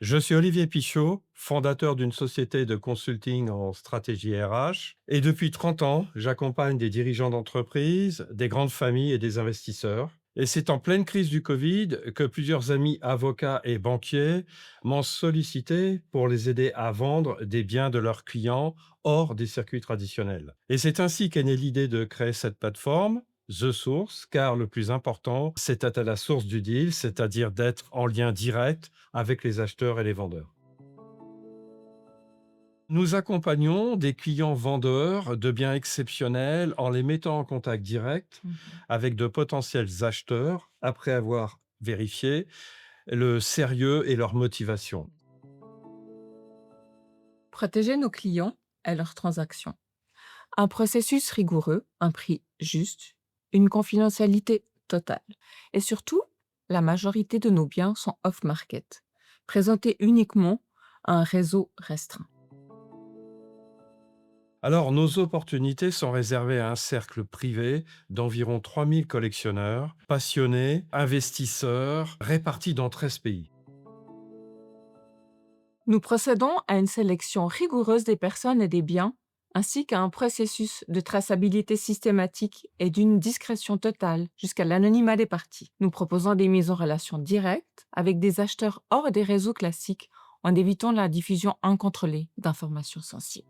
Je suis Olivier Pichot, fondateur d'une société de consulting en stratégie RH. Et depuis 30 ans, j'accompagne des dirigeants d'entreprises, des grandes familles et des investisseurs. Et c'est en pleine crise du Covid que plusieurs amis avocats et banquiers m'ont sollicité pour les aider à vendre des biens de leurs clients hors des circuits traditionnels. Et c'est ainsi qu'est née l'idée de créer cette plateforme, The Source, car le plus important, c'est d'être à la source du deal, c'est-à-dire d'être en lien direct avec les acheteurs et les vendeurs. Nous accompagnons des clients vendeurs de biens exceptionnels en les mettant en contact direct Mhm. avec de potentiels acheteurs après avoir vérifié le sérieux et leur motivation. Protéger nos clients et leurs transactions. Un processus rigoureux, un prix juste, une confidentialité totale. Et surtout, la majorité de nos biens sont off-market, présentés uniquement à un réseau restreint. Alors, nos opportunités sont réservées à un cercle privé d'environ 3000 collectionneurs, passionnés, investisseurs, répartis dans 13 pays. Nous procédons à une sélection rigoureuse des personnes et des biens, ainsi qu'à un processus de traçabilité systématique et d'une discrétion totale jusqu'à l'anonymat des parties. Nous proposons des mises en relation directes avec des acheteurs hors des réseaux classiques en évitant la diffusion incontrôlée d'informations sensibles.